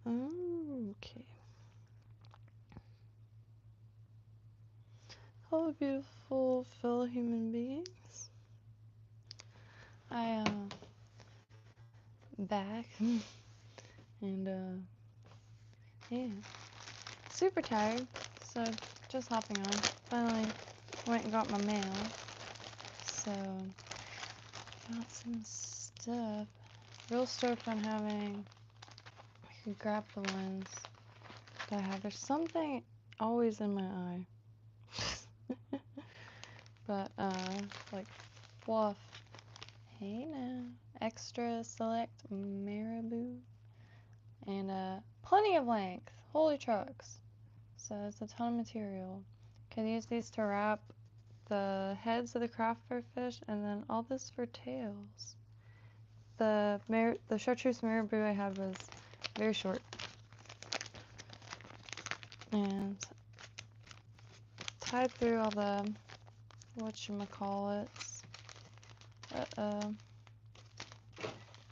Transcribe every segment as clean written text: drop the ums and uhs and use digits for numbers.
Okay. Hello, beautiful fellow human beings. I back and yeah, super tired. So just hopping on. Finally went and got my mail. So got some stuff. Real stoked on having. I could grab the ones that I have. There's something always in my eye. But like fluff. Hey now. Extra select marabou. And plenty of length. Holy trucks. So it's a ton of material. Can use these to wrap the heads of the craft fur fish, and then all this for tails. The chartreuse marabou I had was very short. And tied through all the whatchamacallits.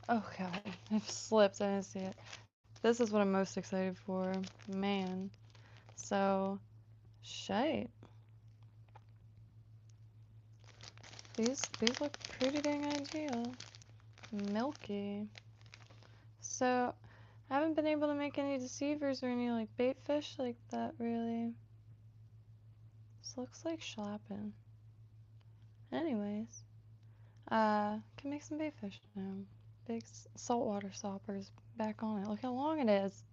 Oh god, I've slipped, I didn't see it. This is what I'm most excited for. Man. So, shite. These look pretty dang ideal. Milky. So, I haven't been able to make any deceivers or any like bait fish like that really. This looks like schlappen. Anyways, can make some bait fish now. Big saltwater soppers back on it. Look how long it is.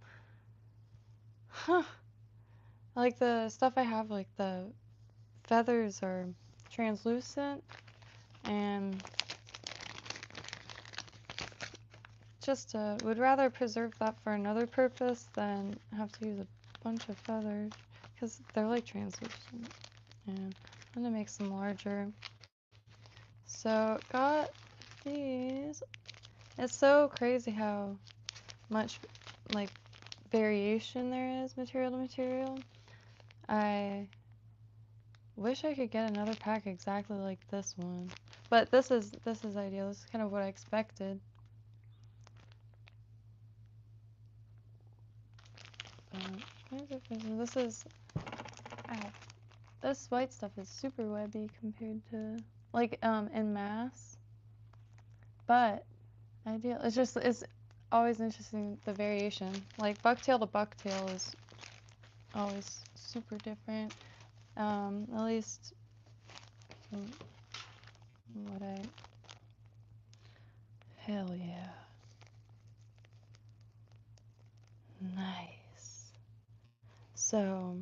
Huh. Like the stuff I have, like the feathers are translucent and just would rather preserve that for another purpose than have to use a bunch of feathers because they're like translucent. And I'm gonna make some larger. So got these. It's so crazy how much like variation there is material to material. I wish I could get another pack exactly like this one, but this is ideal. This is kind of what I expected. This is, ow, this white stuff is super webby compared to like in mass, but ideal. It's always interesting the variation. Like bucktail to bucktail is always super different. At least what I. Hell yeah. Nice. So,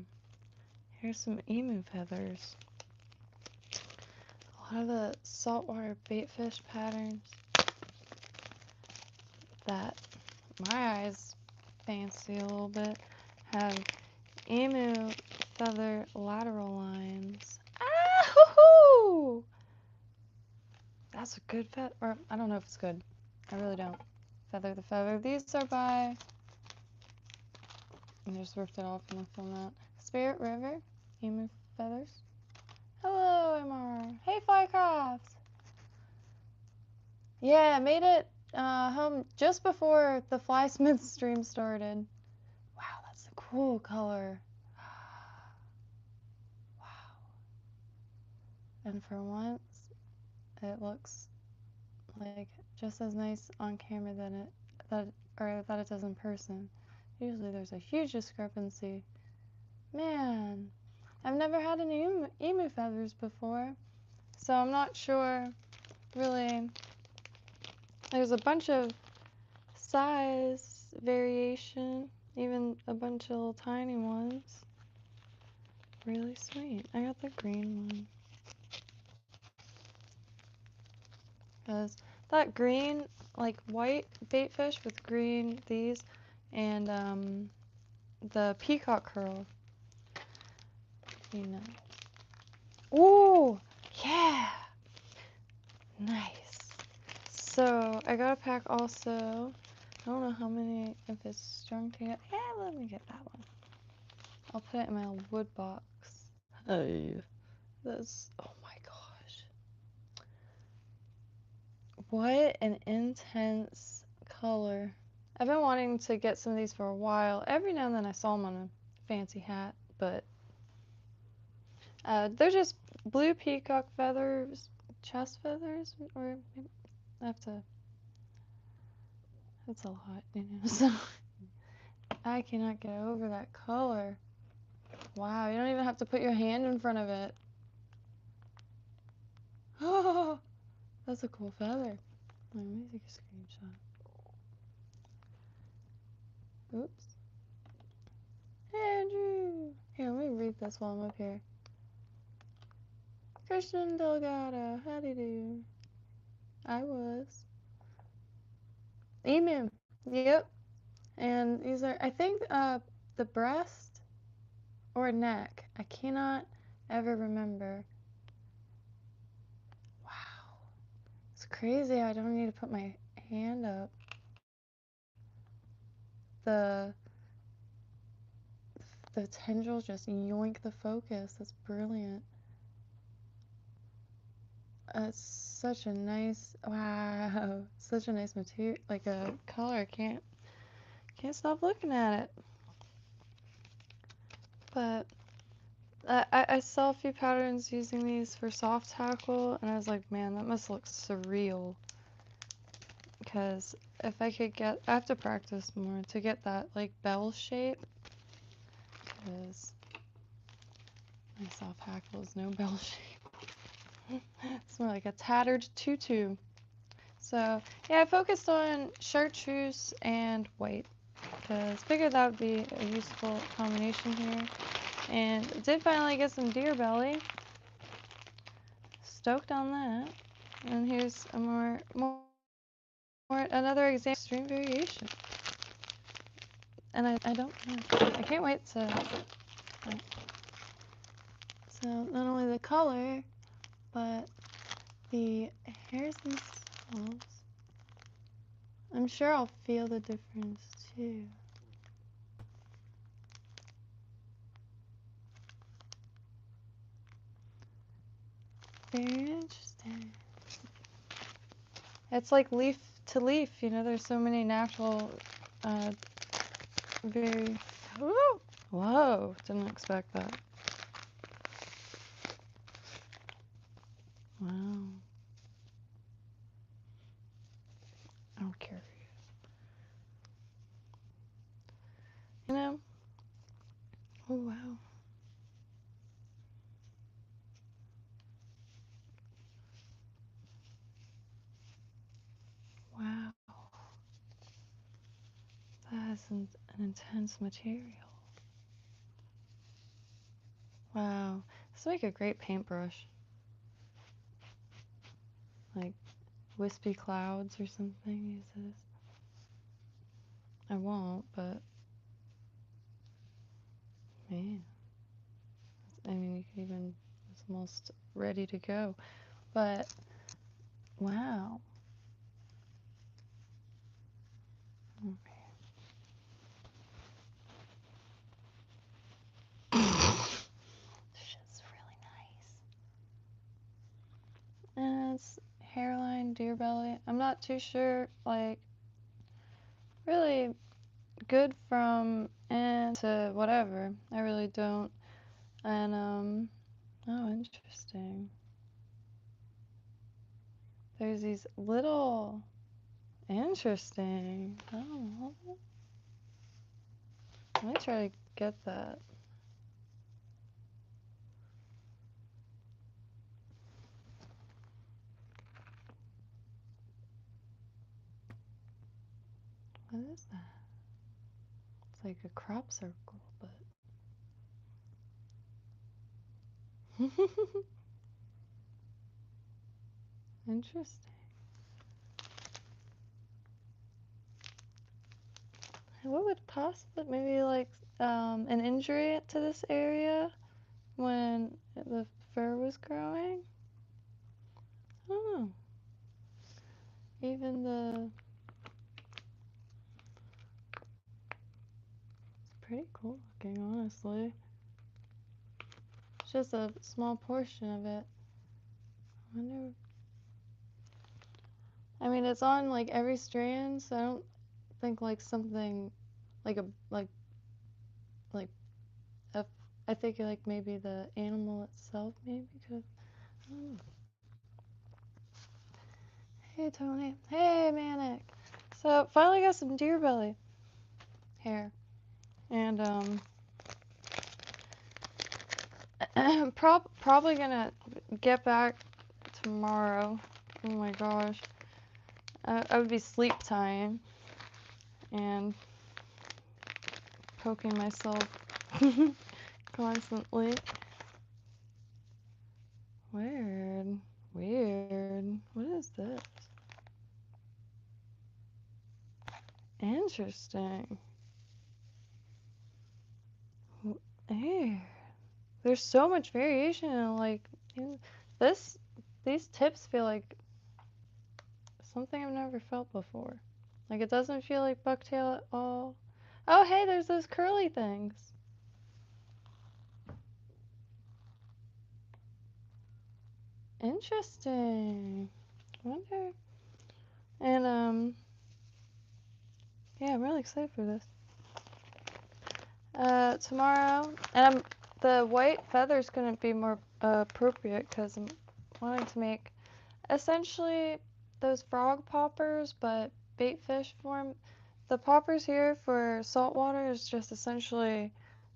here's some emu feathers. A lot of the saltwater baitfish patterns that my eyes fancy a little bit have emu feather lateral lines. Ah, hoo-hoo! That's a good feather. Or, I don't know if it's good. I really don't. Feather the feather. These are by. I just ripped it off and left on that. Spirit River. Emu feathers. Hello, MR. Hey, Flycraft. Yeah, made it home just before the Flysmith stream started. Wow, that's a cool color. Wow. And for once, it looks like just as nice on camera that it does in person. Usually there's a huge discrepancy. Man, I've never had any emu feathers before, so I'm not sure really. There's a bunch of size variation, even a bunch of little tiny ones. Really sweet. I got the green one. Because that green, like white baitfish with green these, and the peacock curl, you know. Ooh, yeah! Nice. So I got a pack also. I don't know how many, if it's strung together. Yeah, let me get that one. I'll put it in my wood box. Hey, this, oh my gosh. What an intense color. I've been wanting to get some of these for a while. Every now and then I saw them on a fancy hat, but they're just blue peacock feathers, chest feathers, or maybe I have to. That's a lot, you know. So I cannot get over that color. Wow, you don't even have to put your hand in front of it. Oh, that's a cool feather. Let me take a screenshot. Oops. Andrew! Here, let me read this while I'm up here. Christian Delgado, how do you do? I was. Emu. Yep. And these are, I think, the breast or neck. I cannot ever remember. Wow. It's crazy. I don't need to put my hand up. The tendrils just yoink the focus. That's brilliant. It's such a nice, wow, such a nice material, like a color. Can't stop looking at it. But I saw a few patterns using these for soft tackle, and I was like, man, that must look surreal. Because if I could get, I have to practice more to get that like bell shape. Because my soft tackle is no bell shape. It's more like a tattered tutu. So yeah, I focused on chartreuse and white because I figured that would be a useful combination here. And did finally get some deer belly. Stoked on that. And here's a more another example of extreme variation. And I don't know. I can't wait to. So not only the color, but the hairs themselves. I'm sure I'll feel the difference too. Very interesting. It's like leaf to leaf, you know, there's so many natural, very, whoa, didn't expect that. Wow. I'm curious. You know? Oh, wow. Wow. That is an intense material. Wow. This would make a great paintbrush. Like wispy clouds or something, use this. I won't, but man. I mean, you can even, it's almost ready to go. But, wow. Shit's really nice. And it's hairline, deer belly. I'm not too sure, like, really good from and to whatever. I really don't. And, oh, interesting. There's these little, interesting. Oh, let me try to get that. What is that? It's like a crop circle, but. Interesting. What would possibly, maybe like an injury to this area when the fur was growing? I don't know. Even the, it's pretty cool looking, honestly. It's just a small portion of it. I wonder, I mean, it's on like every strand, so I don't think like something like a like a, I think like maybe the animal itself maybe could. Hey Tony. Hey Manic. So finally got some deer belly hair, and probably gonna get back tomorrow. Oh my gosh, I would be sleep time and poking myself constantly. Weird. Weird. What is this? Interesting. Hey, there's so much variation in like this. These tips feel like something I've never felt before. Like it doesn't feel like bucktail at all. Oh, hey, there's those curly things. Interesting. Wonder. And yeah, I'm really excited for this. Tomorrow, and the white feathers couldn't be more appropriate because I'm wanting to make essentially those frog poppers, but bait fish form. The poppers here for saltwater is just essentially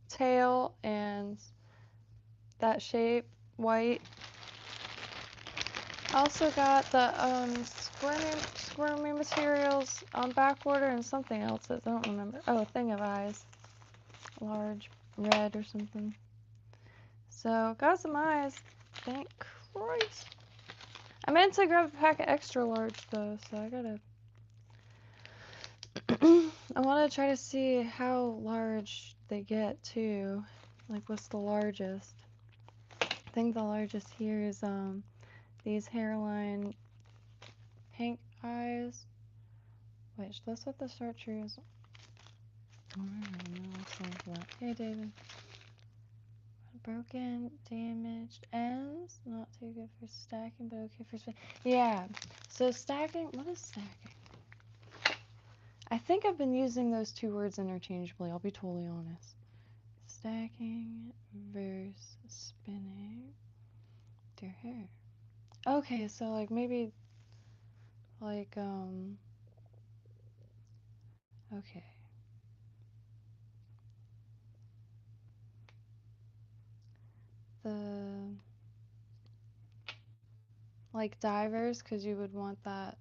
tail and that shape, white. I also got the squirmy materials on back order and something else that I don't remember. Oh, a thing of eyes. Large, red or something. So, got some eyes. Thank Christ. I meant to grab a pack of extra large though, so I gotta... I want to try to see how large they get too. Like, what's the largest? I think the largest here is these hairline pink eyes. Wait, that's what the chartreuse. Oh, I don't know what's wrong with that. Hey, David. Broken, damaged ends. Not too good for stacking, but okay for spin. Yeah. So stacking. What is stacking? I think I've been using those two words interchangeably. I'll be totally honest. Stacking versus spinning. Dear hair. Okay, so like maybe like okay. The like divers, because you would want that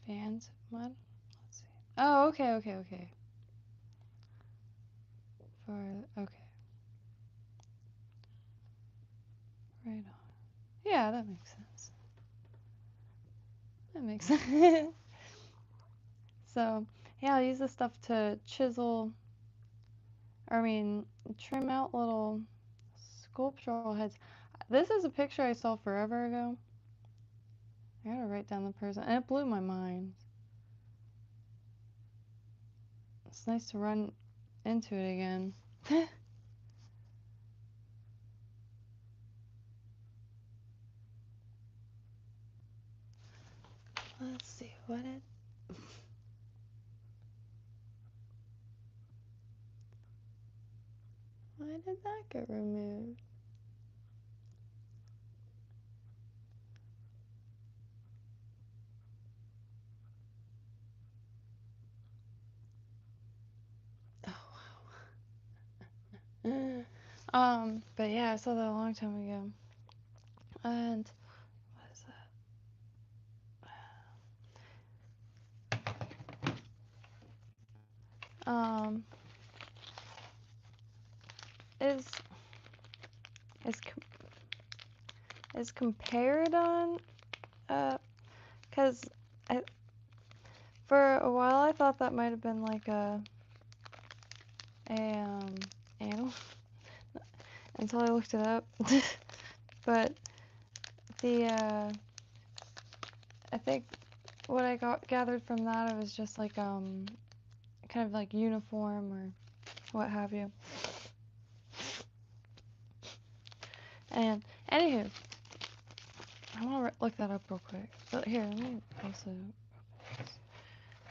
fan mud. Let's see. Oh, okay. For okay. Right on. Yeah, that makes sense. That makes sense. So, yeah, I'll use this stuff to chisel, or I mean, trim out little sculptural heads. This is a picture I saw forever ago. I gotta write down the person, and it blew my mind. It's nice to run into it again. Let's see, why did that get removed? Oh, wow. But yeah, I saw that a long time ago. And what is that? Is Comparadon, cause for a while I thought that might have been like a animal until I looked it up. But the I think what I gathered from that, it was just like kind of like uniform or what have you. And anywho, I want to look that up real quick. But here, let me also.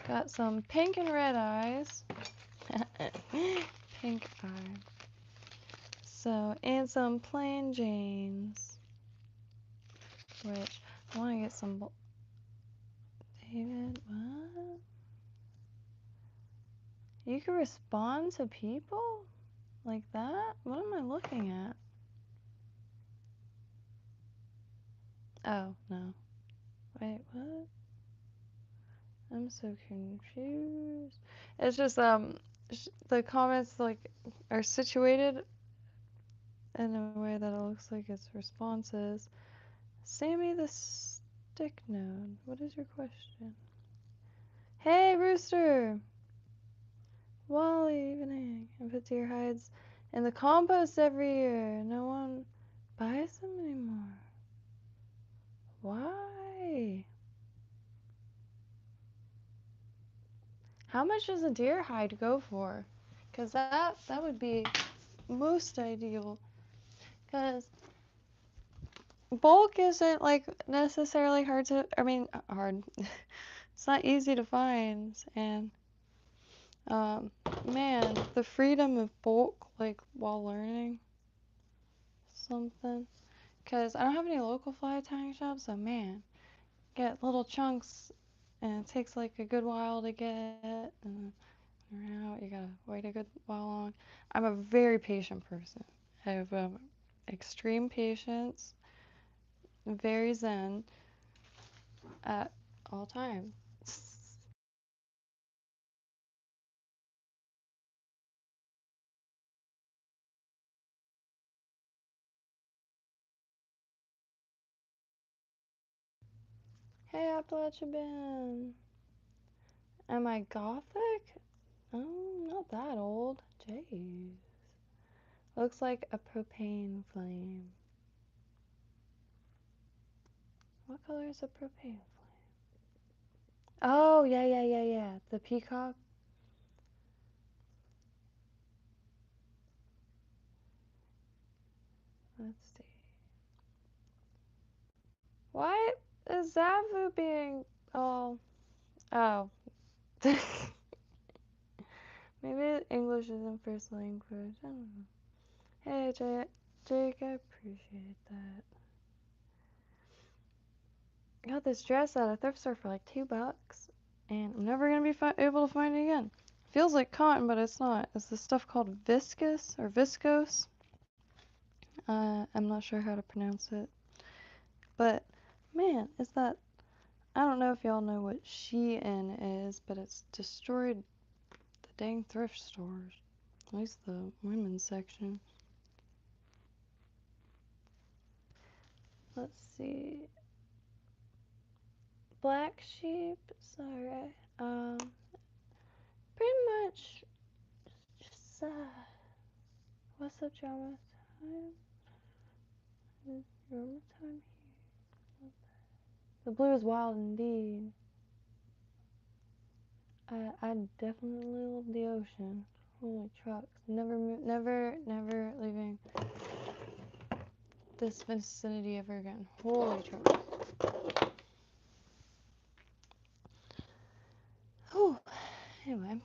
Got some pink and red eyes. Pink eye. So, and some plain Janes. Which, I want to get some... David, what? You can respond to people? Like that? What am I looking at? Oh, no. Wait, what? I'm so confused. It's just, the comments, like, are situated in a way that it looks like it's responses. Sammy the stick node, what is your question? Hey, Rooster! Wally, evening. I put deer hides in the compost every year. No one buys them anymore. Why? How much does a deer hide go for? Because that would be most ideal. Because bulk isn't like necessarily hard to, I mean, hard. It's not easy to find. And man, the freedom of bulk, like while learning something. Because I don't have any local fly tying shops, so man, get little chunks and it takes like a good while to get, and out you gotta wait a good while long. I'm a very patient person. I have extreme patience, very zen at all times. Hey, Appalachia Ben. Am I gothic? Oh, not that old. Jeez. Looks like a propane flame. What color is a propane flame? Oh, yeah. The peacock. Let's see. What is Zavu being? Oh. Oh. Maybe English isn't first language. I don't know. Hey, Jake, I appreciate that. I got this dress at a thrift store for like $2, and I'm never gonna be able to find it again. Feels like cotton, but it's not. It's this stuff called viscose or viscose. I'm not sure how to pronounce it, but man, is that? I don't know if y'all know what Shein is, but it's destroyed the dang thrift stores. At least the women's section. Let's see. Black sheep. Sorry. Pretty much just what's up, drama time? Is drama time here? The blue is wild indeed. I definitely love the ocean. Holy trucks. Never leaving this vicinity ever again. Holy trucks. Oh, anyway.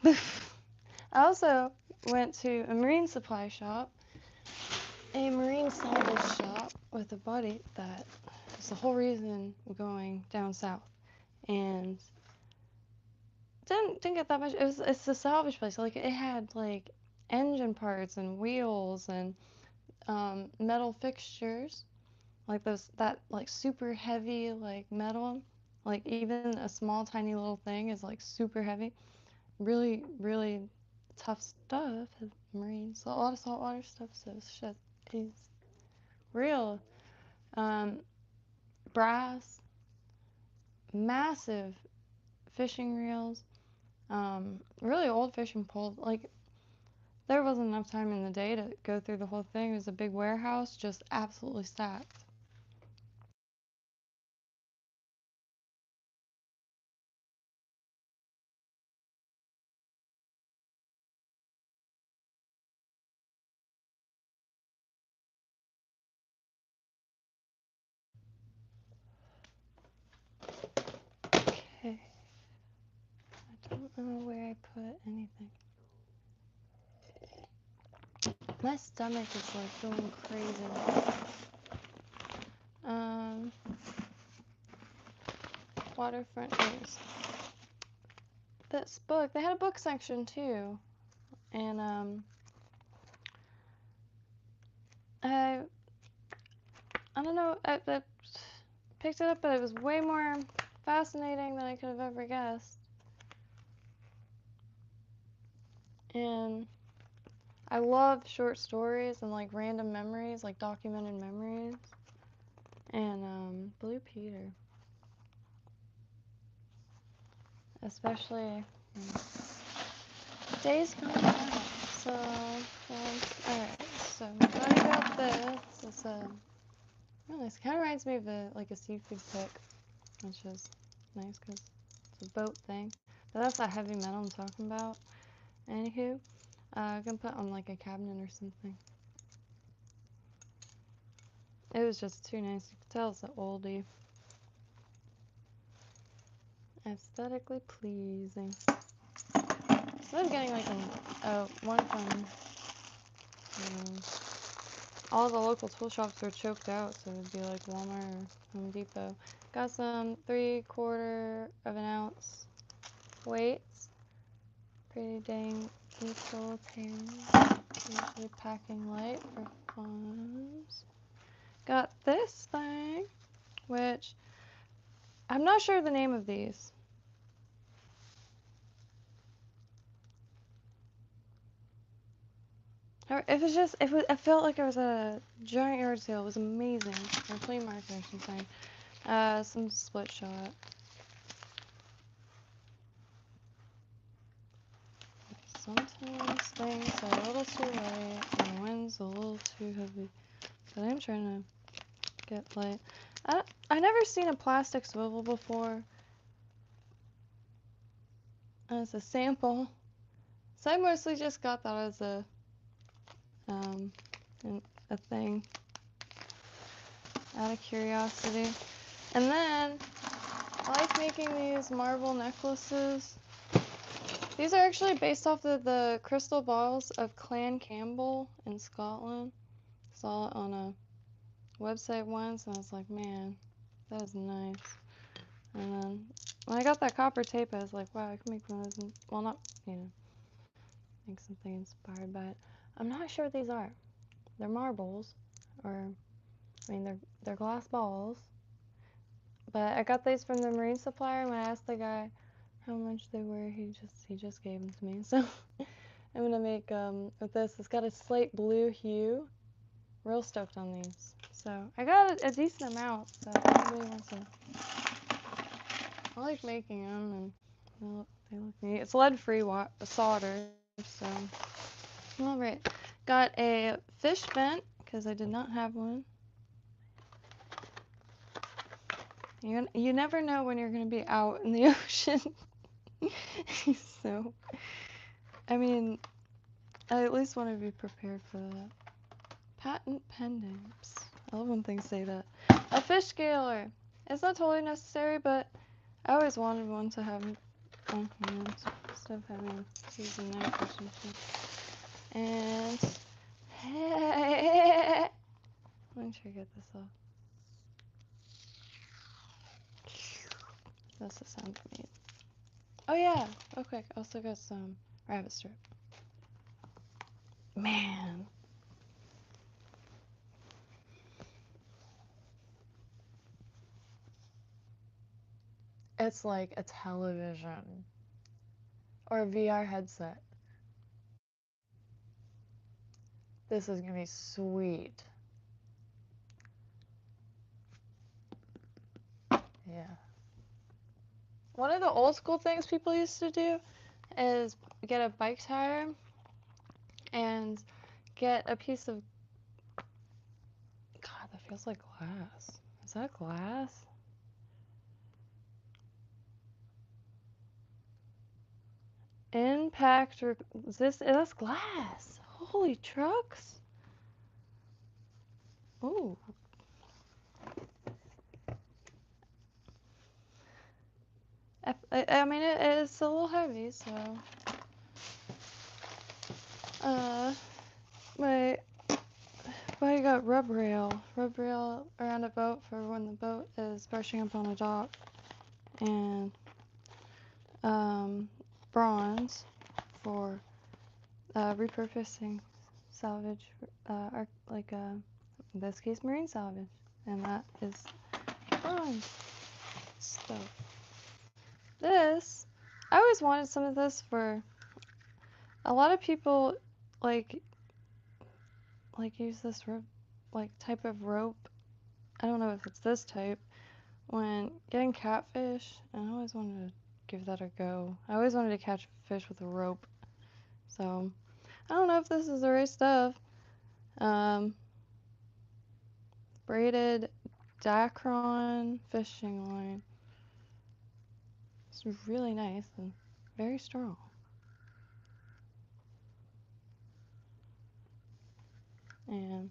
I also went to a marine supply shop, a marine salvage shop with a buddy that is the whole reason I'm going down south. And didn't get that much. It's a salvage place. Like it had like engine parts and wheels and metal fixtures, like that like super heavy like metal, like even a small tiny little thing is like super heavy. Really tough stuff. Marines, a lot of saltwater stuff. So shit is real. Brass, massive fishing reels. Really old fishing poles. Like there wasn't enough time in the day to go through the whole thing. It was a big warehouse, just absolutely stacked. Okay. don't know where I put anything. My stomach is like going crazy. Waterfront news. This book, they had a book section too. And I don't know, I picked it up, but it was way more fascinating than I could have ever guessed. And I love short stories and like random memories, like documented memories. And Blue Peter. Especially days coming out. So, alright, so I got this. It's really nice. It kind of reminds me of like a seafood pick, which is nice because it's a boat thing. But that's that heavy metal I'm talking about. Anywho, I can put on like a cabinet or something. It was just too nice. You could tell it's an oldie. Aesthetically pleasing. Instead of getting like one from all the local tool shops were choked out, so it'd be like Walmart or Home Depot. Got some 3/4 of an ounce weights. Pretty dang equal pairs. Usually packing light for funds. Got this thing, which I'm not sure the name of these. I felt like it was a giant yard sale. It was amazing. Or flea market or something. Some split shot. Sometimes things are a little too light and the wind's a little too heavy. But I'm trying to get light. I never seen a plastic swivel before. As a sample. So I mostly just got that as a thing out of curiosity. And then I like making these marble necklaces. These are actually based off of the crystal balls of Clan Campbell in Scotland. Saw it on a website once and I was like, man, that is nice. And then when I got that copper tape, I was like, wow, I can make one of those. Well, not, make something inspired by it. I'm not sure what these are. They're marbles, or I mean, they're glass balls. But I got these from the marine supplier. When I asked the guy how much they were, he just gave them to me. So I'm gonna make with this. It's got a slate blue hue. Real stoked on these. So I got a decent amount. So if anybody wants to, I like making them, and they look neat. It's lead-free solder. So all right, got a fish vent because I did not have one. You never know when you're going to be out in the ocean. So, I mean, I at least want to be prepared for that. Patent pendants. I love when things say that. A fish scaler. It's not totally necessary, but I always wanted one to have on hand instead of having to use a knife or something. And let me try to get this off. That's the sound it made. Oh yeah, real quick. I also got some rabbit strip. Man. It's like a television or a VR headset. This is gonna be sweet. Yeah. One of the old school things people used to do is get a bike tire and get a piece of, God, that feels like glass. Is that glass? Impact resist. That's glass. Holy trucks. Ooh. I mean, it's a little heavy, so. My buddy got rub rail around a boat for when the boat is brushing up on a dock, and bronze for repurposing salvage, in this case, marine salvage, and that is bronze stuff. This, I always wanted some of this for. A lot of people like use this type of rope. I don't know if it's this type when getting catfish, and I always wanted to give that a go. I always wanted to catch fish with a rope, so I don't know if this is the right stuff. Braided Dacron fishing line. It's really nice and very strong. And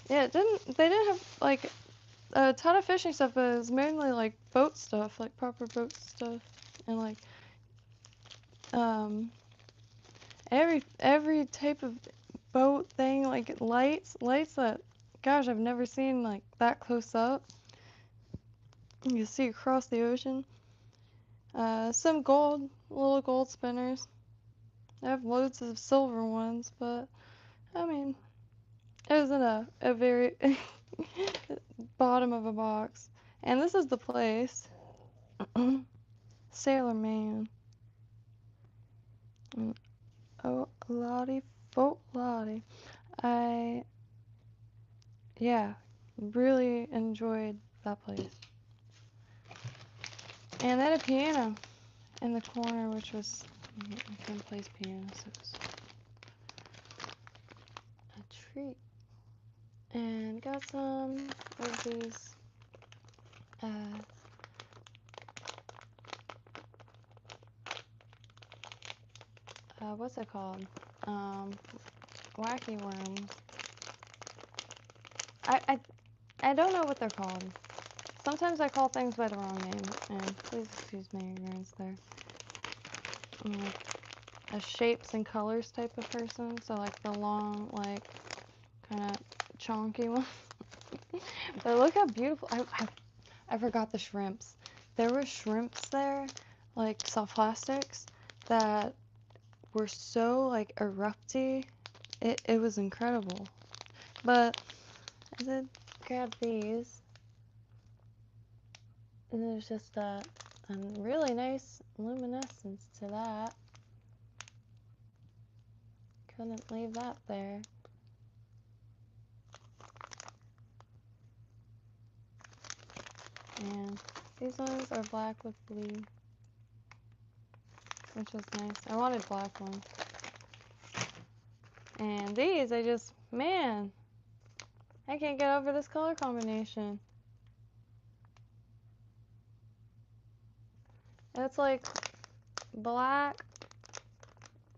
yeah, they didn't have like a ton of fishing stuff, but it was mainly like boat stuff, like proper boat stuff, and like every type of boat thing, like lights that, gosh, I've never seen like that close up. You can see across the ocean. Some little gold spinners. I have loads of silver ones, but I mean, it was in a very bottom of a box. And this is the place. Sailor Man. Oh, Lottie, Lottie. Yeah, really enjoyed that place. And then a piano in the corner, which was, my friend plays piano, so it was a treat. And got some of these, what's it called? Wacky worms. I don't know what they're called. Sometimes I call things by the wrong name, and please excuse my ignorance there. I'm like a shapes and colors type of person, so like the long, like, kind of chonky one. But look how beautiful. I forgot the shrimps. There were shrimps there, like soft plastics, that were so like erupty. It was incredible. But I did grab these. And there's just a really nice luminescence to that. Couldn't leave that there. And these ones are black with blue, which is nice. I wanted black ones. And these, man, I can't get over this color combination. It's like black,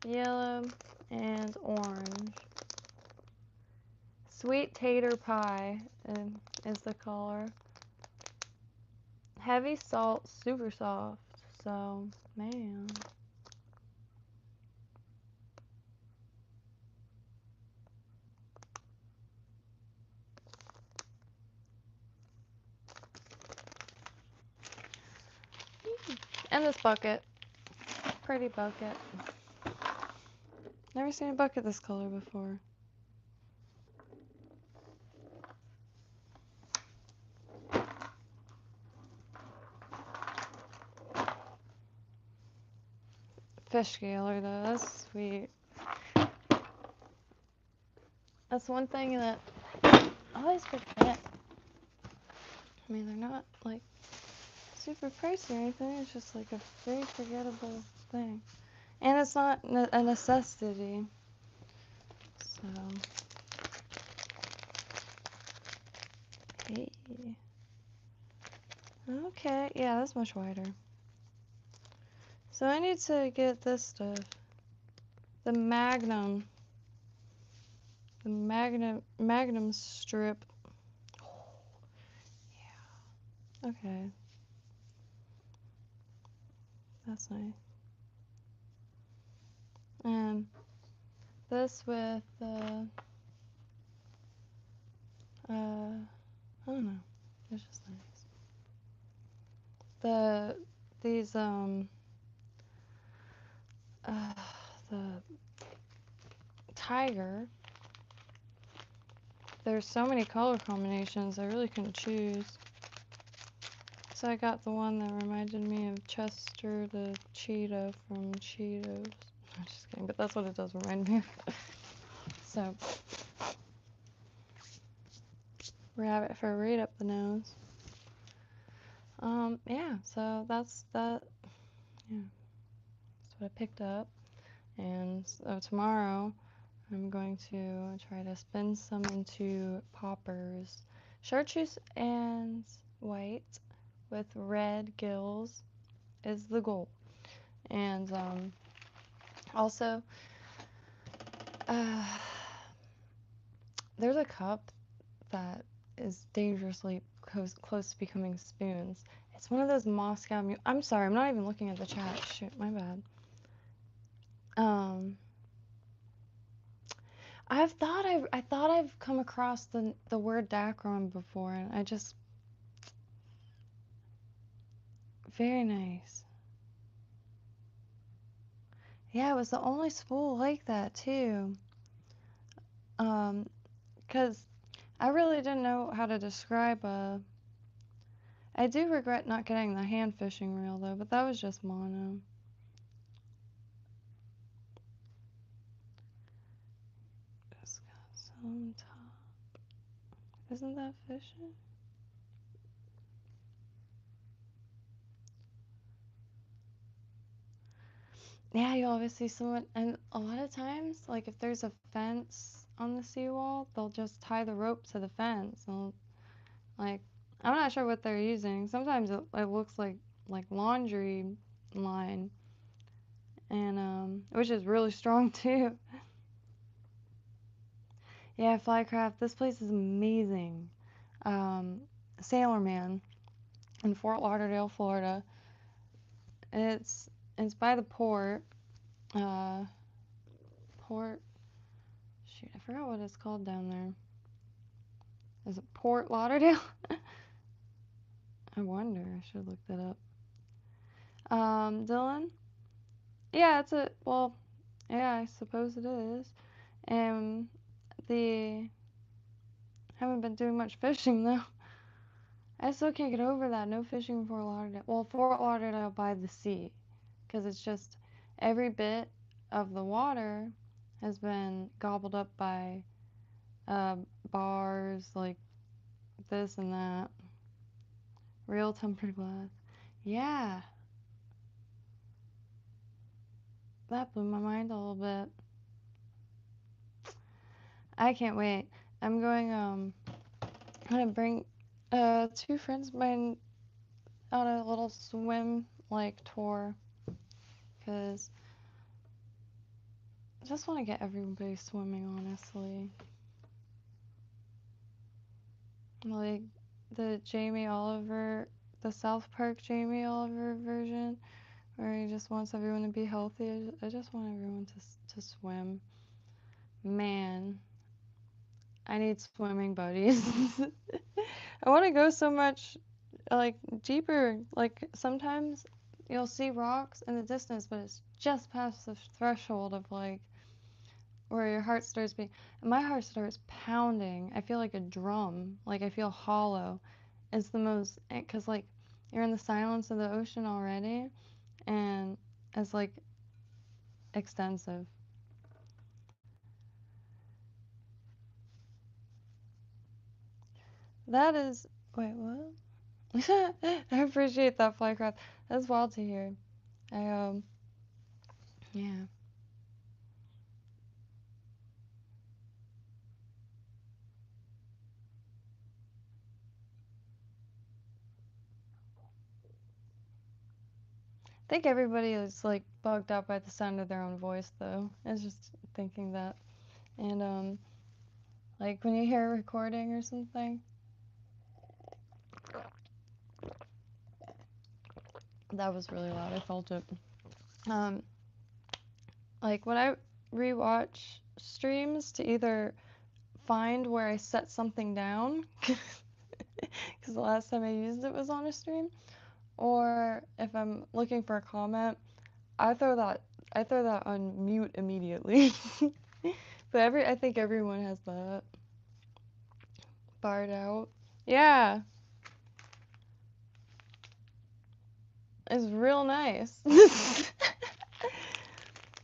yellow, and orange. Sweet tater pie is the color. Heavy salt, super soft. So, man. And this bucket. Pretty bucket. Never seen a bucket this color before. Fish scaler though, that's sweet. That's one thing that I always forget. I mean, they're not like super pricey or anything, it's just like a very forgettable thing. And it's not a necessity. So, hey. Okay, yeah, that's much wider. So I need to get this stuff. The Magnum. The Magnum strip. Yeah. Okay. That's nice. And this with I don't know. It's just nice. These the tiger. There's so many color combinations, I really couldn't choose. So I got the one that reminded me of Chester the Cheetah from Cheetos. I'm just kidding, but that's what it does remind me of. So, rabbit for right up the nose. Yeah, so that's that. Yeah, that's what I picked up. And so tomorrow, I'm going to try to spin some into poppers. Chartreuse and white with red gills is the goal. And also, there's a cup that is dangerously close to becoming spoons. It's one of those Moscow. I'm sorry, I'm not even looking at the chat. Shoot, my bad. I thought I've come across the word Dacron before, and I just very nice. Yeah, it was the only spool like that too. 'Cause I really didn't know how to describe I do regret not getting the hand fishing reel though, but that was just mono. It's got some top. Isn't that fishing? Yeah, you always see someone, and a lot of times, like if there's a fence on the seawall, they'll just tie the rope to the fence. And like, I'm not sure what they're using. Sometimes it looks like laundry line, and which is really strong too. Yeah, Flycraft. This place is amazing. Sailorman in Fort Lauderdale, Florida. It's by the port. Uh, port. Shoot, I forgot what it's called down there. Is it Port Lauderdale? I wonder. I should look that up. Dylan? Yeah, it's a, well, yeah, I suppose it is. And the, haven't been doing much fishing though. I still can't get over that. No fishing in Fort Lauderdale. Well, Fort Lauderdale by the sea. Because it's just every bit of the water has been gobbled up by bars like this and that. Real tempered glass. Yeah, that blew my mind a little bit. I can't wait. I'm gonna bring two friends of mine on a little swim like tour because I just want to get everybody swimming, honestly. Like the Jamie Oliver, the South Park Jamie Oliver version, where he just wants everyone to be healthy. I just want everyone to swim. Man, I need swimming buddies. I want to go so much like deeper. Like sometimes you'll see rocks in the distance, but it's just past the threshold of like where your heart starts beating. And my heart starts pounding. I feel like a drum. Like I feel hollow. It's the most, because like you're in the silence of the ocean already, and it's like extensive. That is, wait, what? I appreciate that, Flycraft. That's wild to hear. I yeah. I think everybody is like bugged out by the sound of their own voice, though. I was just thinking that, and Like when you hear a recording or something. That was really loud. I felt it. Like when I rewatch streams to either find where I set something down, because the last time I used it was on a stream, or if I'm looking for a comment, I throw that on mute immediately. But I think everyone has that barred out. Yeah, it's real nice.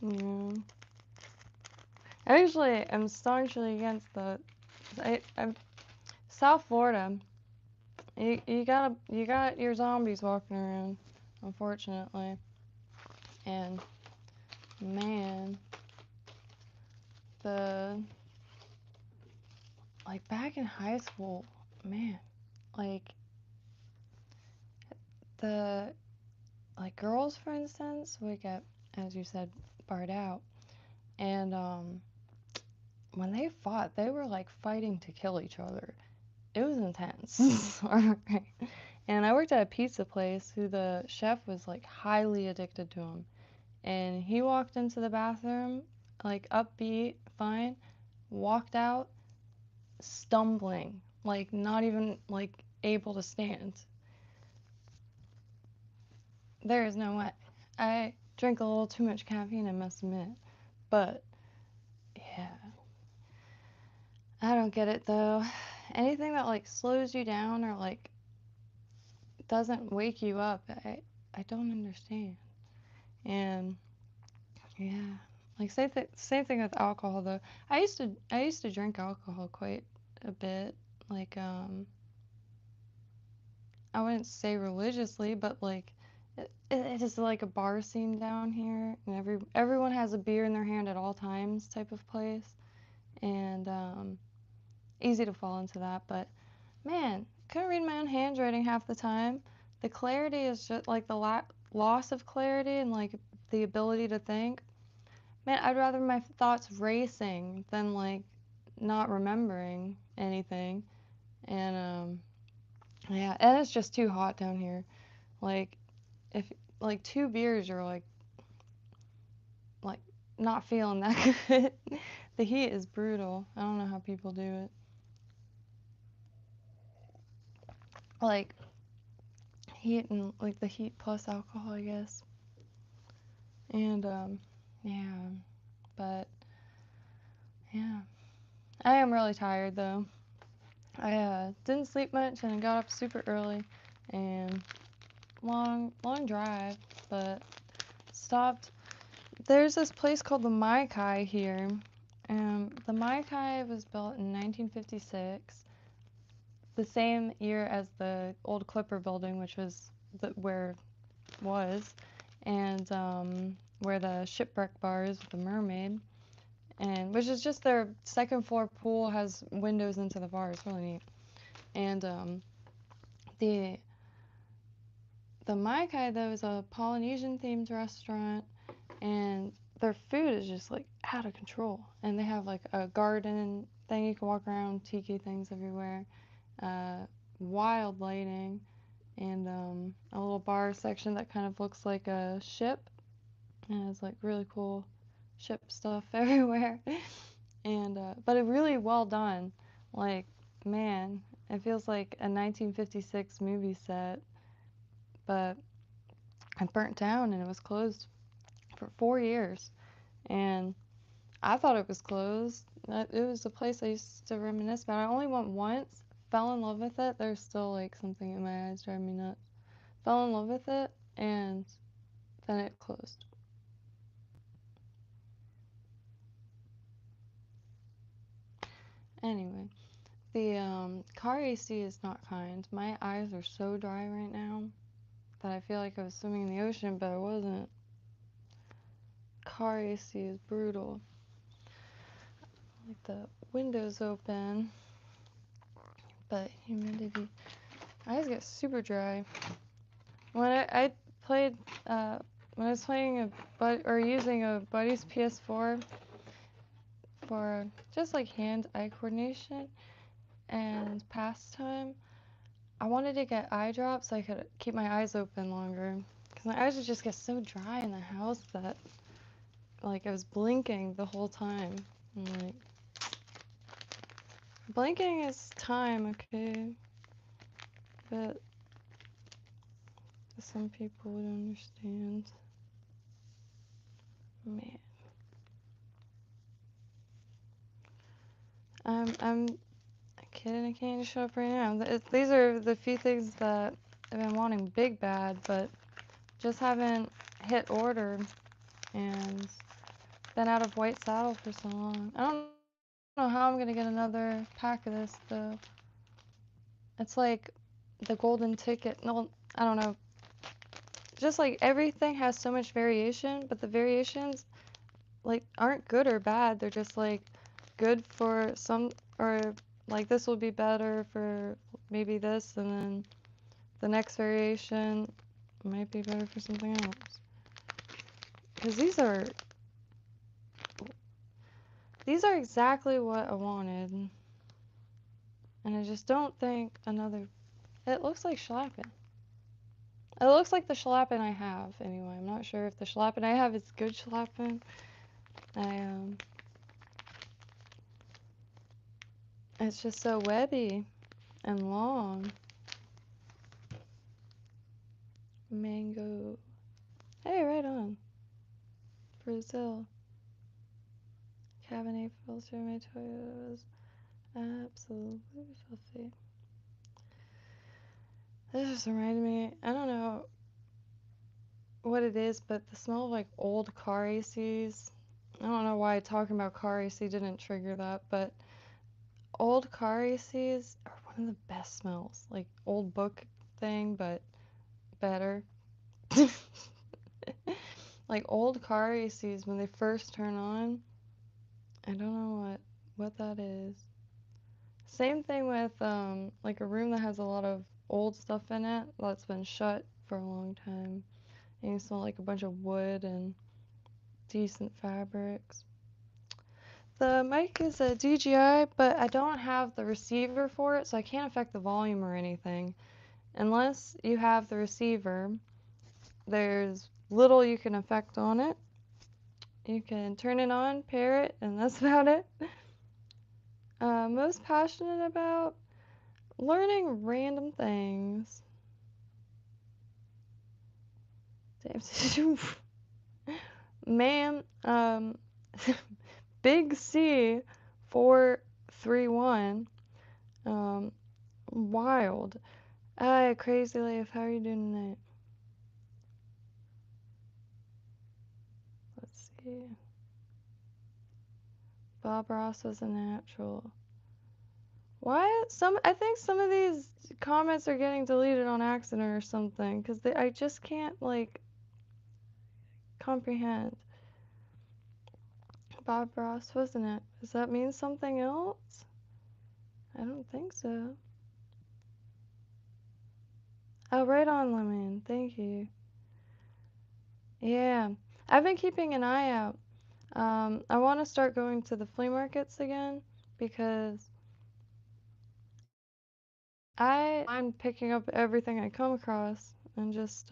Yeah. I actually am staunchly against that. I'm South Florida. You got your zombies walking around, unfortunately. And man, the like back in high school, man, like the like girls, for instance, would get, as you said, barred out, and when they fought, they were like fighting to kill each other. It was intense. Alright. And I worked at a pizza place who the chef was like highly addicted to him. And he walked into the bathroom, like upbeat, fine, walked out, stumbling, like not even like able to stand. There is no way. I drink a little too much caffeine, I must admit. But yeah, I don't get it though. Anything that like slows you down or like doesn't wake you up, I don't understand. And yeah, like same thing with alcohol though. I used to drink alcohol quite a bit. Like I wouldn't say religiously, but like it is like a bar scene down here, and everyone has a beer in their hand at all times type of place, and easy to fall into that. But man, couldn't read my own handwriting half the time. The clarity is just like the loss of clarity and like the ability to think. Man, I'd rather my thoughts racing than like not remembering anything. And yeah, and it's just too hot down here. Like if like two beers, you're like not feeling that good. The heat is brutal. I don't know how people do it. Like heat and like the heat plus alcohol, I guess. And yeah, but yeah, I am really tired though. I didn't sleep much and I got up super early and long drive, but stopped. There's this place called the Maikai here. The Maikai was built in 1956, the same year as the old Clipper building, which was where it was, and where the shipwreck bar is with the mermaid, and which is just their second floor pool has windows into the bar. It's really neat. And the Maikai though is a Polynesian themed restaurant, and their food is just like out of control. And they have like a garden thing you can walk around, tiki things everywhere, wild lighting, and a little bar section that kind of looks like a ship, and it's like really cool ship stuff everywhere. And but it really well done. Like man, it feels like a 1956 movie set, but it burnt down and it was closed for 4 years. And I thought it was closed. It was a place I used to reminisce about. I only went once, fell in love with it. There's still like something in my eyes driving me nuts. Fell in love with it, and then it closed. Anyway, the car AC is not kind. My eyes are so dry right now that I feel like I was swimming in the ocean, but I wasn't. Car AC is brutal. Like the windows open, but humidity. Eyes get super dry. When I played, when I was playing using a buddy's PS4, for just like hand-eye coordination and pastime. I wanted to get eye drops so I could keep my eyes open longer. Because my eyes would just get so dry in the house that, like, I was blinking the whole time. I'm like, blinking is time, okay? But some people would understand. Man. I'm kidding, I can't show up right now. These are the few things that I've been wanting big bad, but just haven't hit order and been out of white saddle for so long. I don't know how I'm gonna get another pack of this though. It's like the golden ticket. No, I don't know. Just like everything has so much variation, but the variations like aren't good or bad. They're just like good for some, or like this will be better for maybe this, and then the next variation might be better for something else. Because these are exactly what I wanted, and I just don't think another. It looks like schlappen. It looks like the schlappen I have anyway. I'm not sure if the schlappen I have is good schlappen. It's just so webby and long. Mango. Hey, right on. Brazil. Cabernet filter. My Toyota was absolutely filthy. This just reminded me, I don't know what it is, but the smell of like old car ACs. I don't know why talking about car AC didn't trigger that, but old car ACs are one of the best smells. Like old book thing, but better. Like old car ACs when they first turn on. I don't know what that is. Same thing with like a room that has a lot of old stuff in it that's been shut for a long time. And you smell like a bunch of wood and decent fabrics. The mic is a DJI, but I don't have the receiver for it, so I can't affect the volume or anything. Unless you have the receiver, there's little you can affect on it. You can turn it on, pair it, and that's about it. Most passionate about learning random things. Ma'am, Big C 431. Wild. Hi, Crazy Life. How are you doing tonight? Let's see. Bob Ross was a natural. Why? I think some of these comments are getting deleted on accident or something, because I just can't, like, comprehend. Bob Ross, wasn't it? Does that mean something else? I don't think so. Oh, right on, Lemon. Thank you. Yeah, I've been keeping an eye out. I want to start going to the flea markets again because I'm picking up everything I come across and just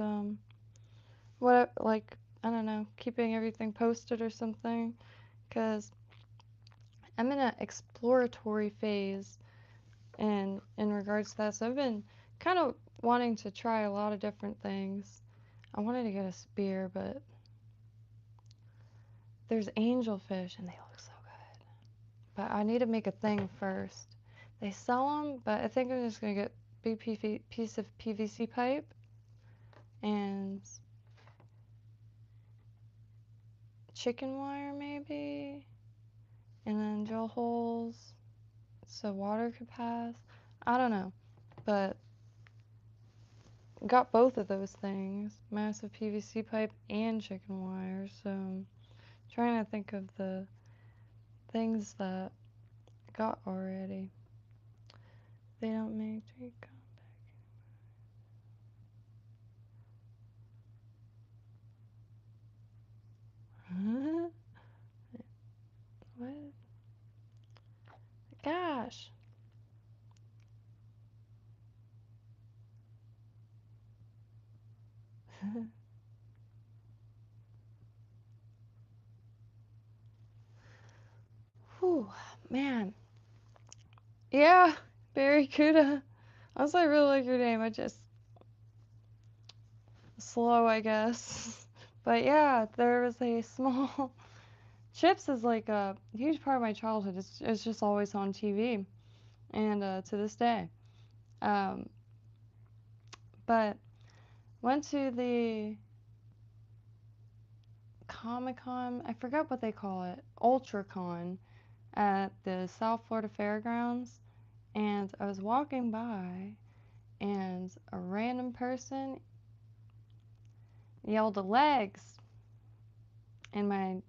like I don't know, keeping everything posted or something because I'm in an exploratory phase in regards to that. So I've been kind of wanting to try a lot of different things. I wanted to get a spear, but there's angelfish and they look so good. But I need to make a thing first. They sell them, but I think I'm just gonna get a big piece of PVC pipe and chicken wire maybe, and then drill holes so water could pass. I don't know, but got both of those things, massive PVC pipe and chicken wire, so I'm trying to think of the things that I got already. They don't make tree compact. What? gosh. Whew, man. Yeah, Barracuda. Also, I really like your name. I just slow, I guess. But yeah, there was a small. Chips is like a huge part of my childhood. It's just always on TV, and to this day. Um, but went to the Comic-Con. I forgot what they call it. UltraCon at the South Florida Fairgrounds, and I was walking by, and a random person yelled legs in my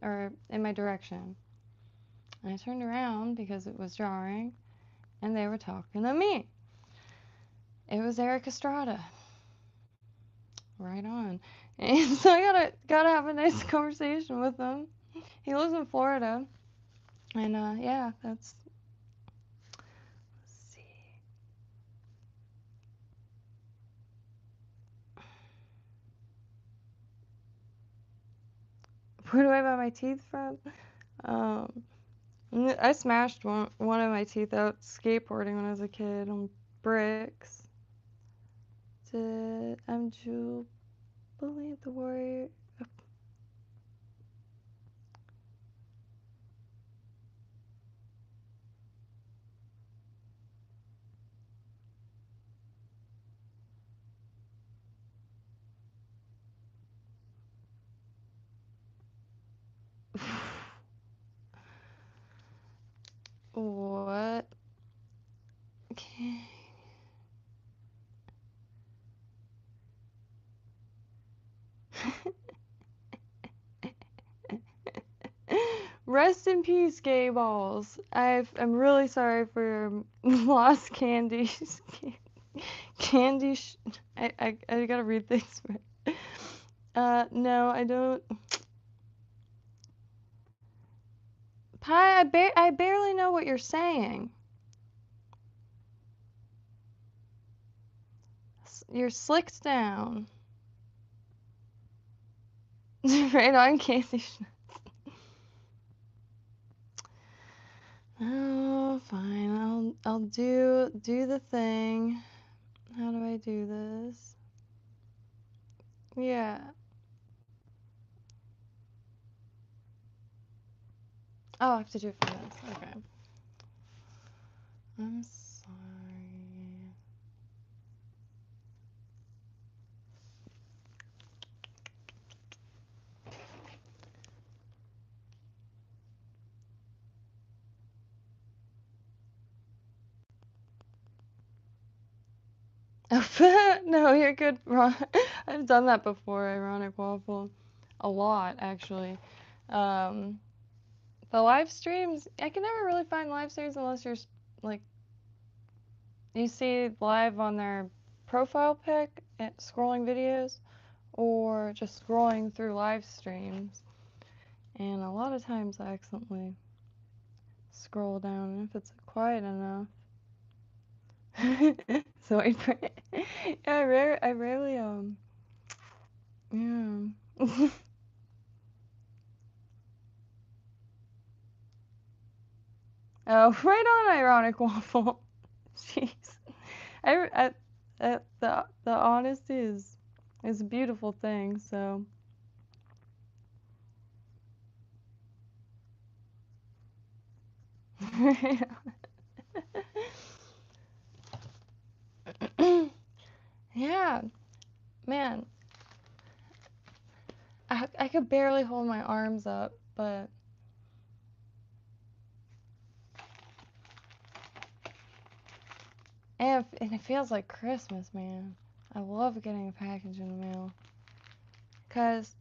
or in my direction. And I turned around because it was jarring, and they were talking to me. It was Eric Estrada. Right on. And so I gotta have a nice conversation with him. He lives in Florida, and yeah, that's. Let's see. Where do I buy my teeth from? Um, I smashed one of my teeth out skateboarding when I was a kid on bricks. I'm Jubilee the Warrior. What? Okay. Rest in peace, gay balls. I'm really sorry for your lost candies. Candy. I gotta read things. No, I don't. Pi, I barely know what you're saying. You're slicked down. Right on, Candy. Oh, fine. I'll do the thing. How do I do this? Yeah. Oh, I have to do it for this. Okay. I'm sorry. No, you're good. I've done that before, ironic waffle. A lot, actually. Um, the live streams, I can never really find live streams unless you're like, you see live on their profile pic at scrolling videos or just scrolling through live streams. And a lot of times I accidentally scroll down, and if it's quiet enough. So I rarely yeah. Oh, right on, ironic waffle. Jeez, the honesty is a beautiful thing. So yeah, man, I could barely hold my arms up, but and it feels like Christmas, man. I love getting a package in the mail, 'cause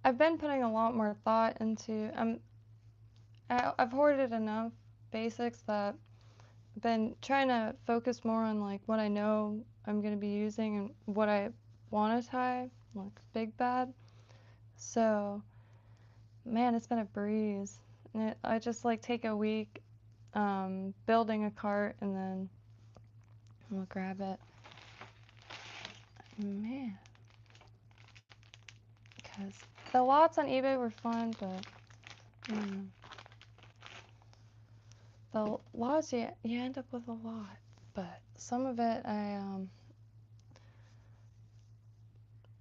I've been putting a lot more thought into I've hoarded enough basics that I've been trying to focus more on like what I know I'm gonna be using and what I want to tie, like big bad. So man, it's been a breeze. I just like take a week building a cart and then we'll grab it. Man, because the lots on eBay were fun, but the lots you end up with a lot. But some of it I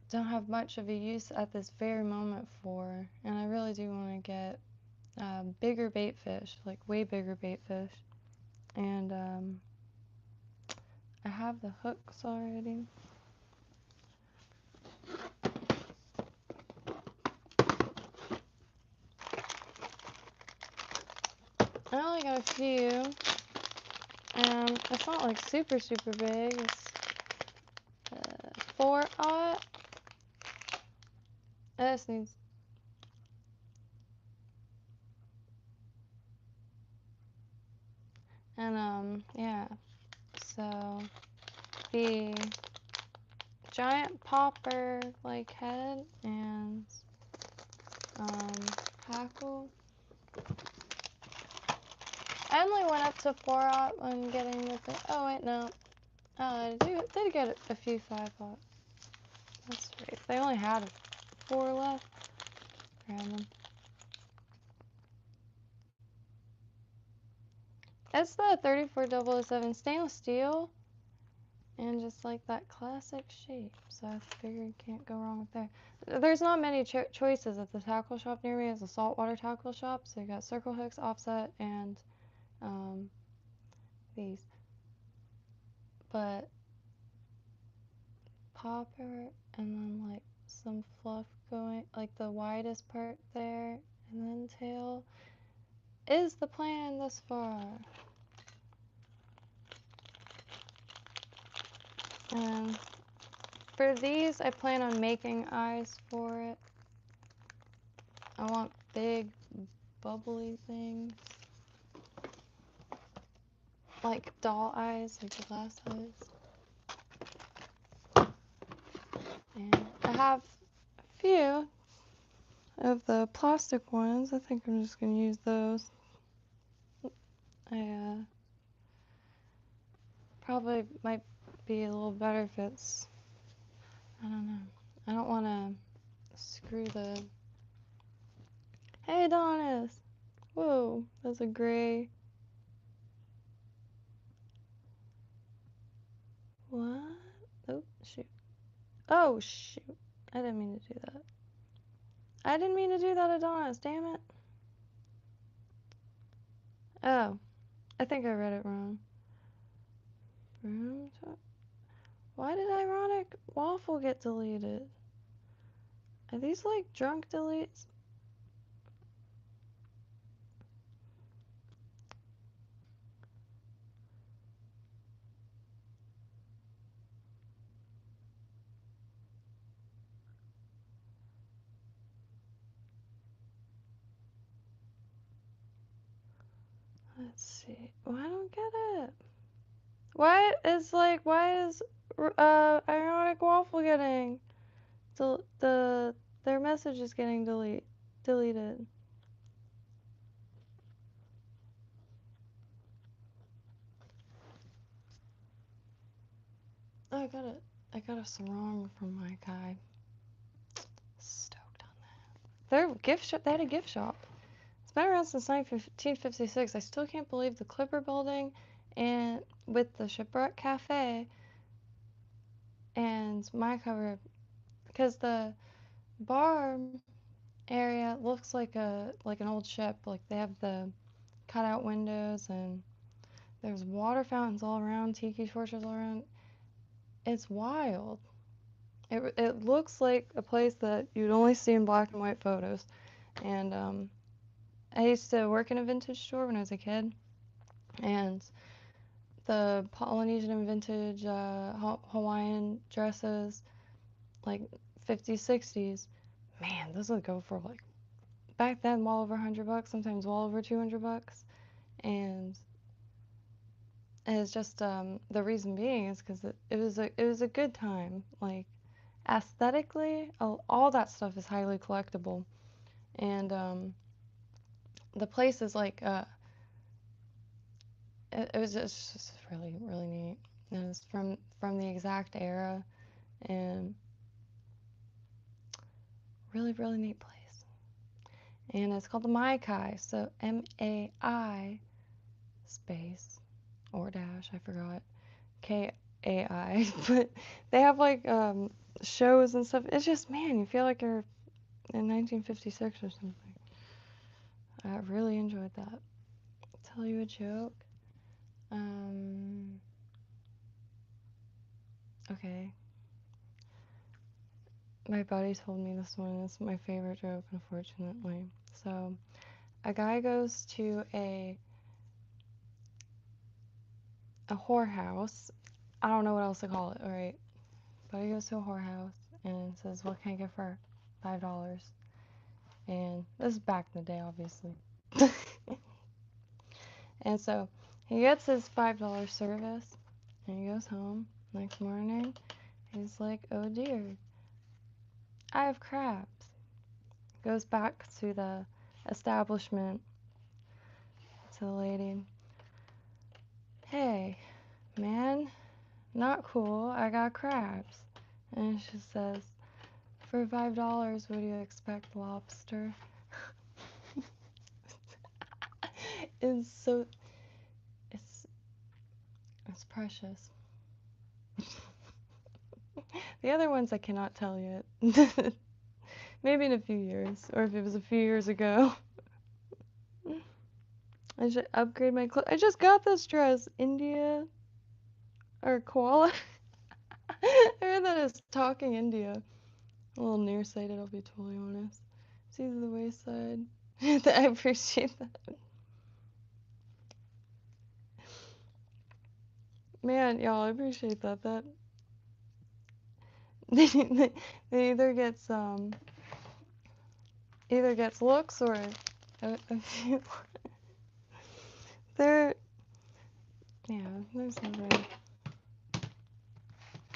don't have much of a use at this very moment for, and I really do want to get bigger bait fish, like way bigger bait fish, and I have the hooks already. I only got a few. It's not like super big. It's 4/0. This needs. And yeah. So the giant popper like head and hackle. I only went up to 4/0 when getting the thing. Oh wait, no. I did get a few 5/0. That's right. They only had 4 left. Grab them. It's the 34-007 stainless steel, and just like that classic shape. So I figured can't go wrong with there. There's not many choices at the tackle shop near me. It's a saltwater tackle shop, so you got circle hooks, offset, and these. But popper and then like some fluff going, like the widest part there, and then tail is the plan thus far. And for these, I plan on making eyes for it. I want big, bubbly things. Like doll eyes, like glass eyes. And I have a few of the plastic ones. I think I'm just going to use those. I probably might be a little better if it's, I don't know. I don't want to screw the... Hey, Adonis! Whoa, that's a gray... What? Oh, shoot. Oh, shoot. I didn't mean to do that. I didn't mean to do that, Adonis. Damn it. Oh, I think I read it wrong. Why did Ironic Waffle get deleted? Are these like drunk deletes? Let's see. Oh, I don't get it. Why is Ironic Waffle getting their message is getting deleted? Oh, I got a sarong from my guy. Stoked on that. Their gift shop. They had a gift shop. It's been around since 1956. I still can't believe the Clipper building and with the Shipwreck Cafe and my cover, because the bar area looks like an old ship. Like they have the cutout windows and there's water fountains all around, tiki torches all around. It's wild. It looks like a place that you'd only see in black and white photos. And I used to work in a vintage store when I was a kid, and the Polynesian and vintage Hawaiian dresses, like 50s, 60s, man, those would go for like back then well over $100, sometimes well over $200. And it's just the reason being is because it was a good time. Like aesthetically, all that stuff is highly collectible, and the place is like it was just really, really neat. And it was from the exact era, and really, really neat place. And it's called the Maikai, so M-A-I space or dash, I forgot, K-A-I. But they have like shows and stuff. It's just, man, you feel like you're in 1956 or something. I really enjoyed that. Tell you a joke. Okay. My buddy told me this one. It's my favorite joke, unfortunately. So, a guy goes to a whorehouse. I don't know what else to call it, alright? But he goes to a whorehouse and says, "What can I get for $5?" And this is back in the day, obviously. And so he gets his $5 service and he goes home next morning. He's like, "Oh dear, I have crabs." Goes back to the establishment to the lady. "Hey, man, not cool. I got crabs." And she says, "For $5, would you expect lobster?" It's so, it's precious. The other ones I cannot tell yet. Maybe in a few years, or if it was a few years ago. I should upgrade my clothes. I just got this dress. India or koala. I heard that as talking India. A little nearsighted, I'll be totally honest. It's either the waist side. I appreciate that. Man, y'all, I appreciate that. That they either gets looks or a few. They're there's never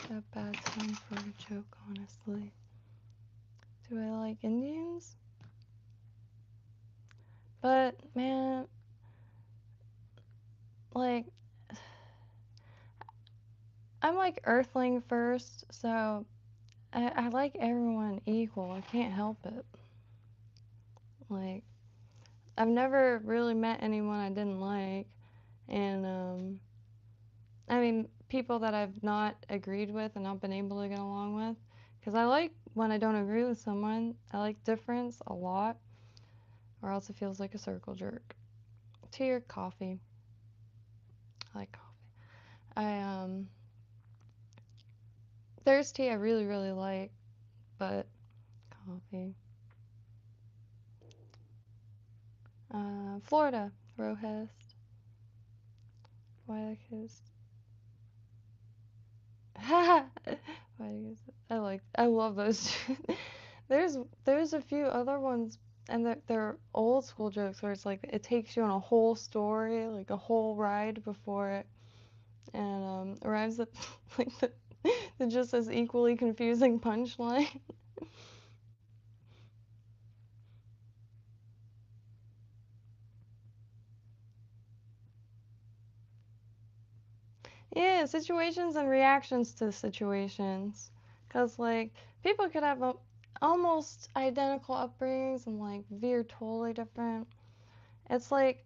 a bad time for a joke, honestly. Do I like Indians? But man, like I'm like Earthling first, so I like everyone equal. I can't help it. Like I've never really met anyone I didn't like, and I mean people that I've not agreed with and not been able to get along with. Because I like when I don't agree with someone. I like difference a lot, or else it feels like a circle jerk. Tea or coffee? I like coffee. There's tea I really, really like, but coffee. Florida, Rojest. Why? Because I love those. There's a few other ones, and they're old school jokes where it's like it takes you on a whole story, like a whole ride before it, and arrives at like the just as equally confusing punchline. Yeah, situations and reactions to situations. Because, like, people could have almost identical upbringings and, like, veer totally different. It's like,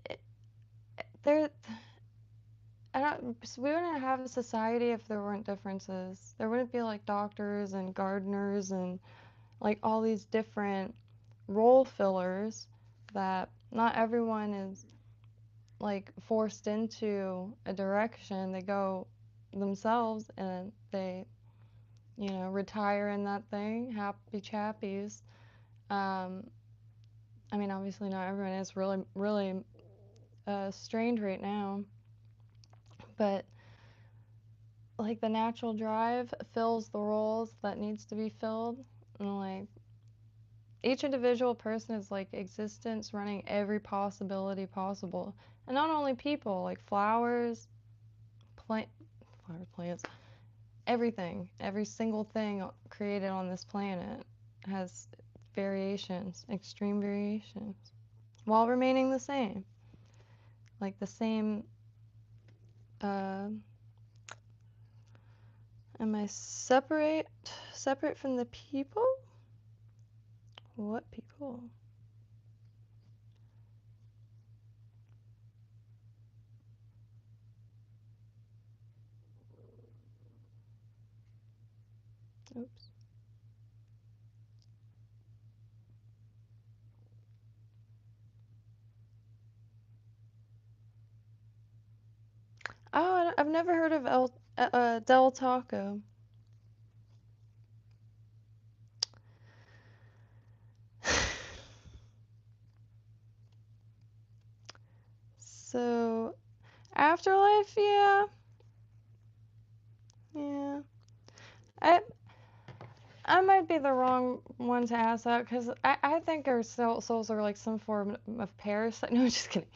it, there, we wouldn't have a society if there weren't differences. There wouldn't be, like, doctors and gardeners and, like, all these different role fillers that not everyone is like forced into a direction. They go themselves and they retire in that thing, happy chappies. I mean, obviously not everyone is really really strained right now, but like the natural drive fills the roles that needs to be filled, and like each individual person is like existence running every possibility possible. And not only people, like flowers, plants, everything, every single thing created on this planet has variations, extreme variations, while remaining the same. like the same, am I separate from the people? What people? Oops. Oh, I've never heard of Del Taco. So, afterlife, yeah. Yeah. I I might be the wrong one to ask that because I think our souls are like some form of parasite. No, just kidding.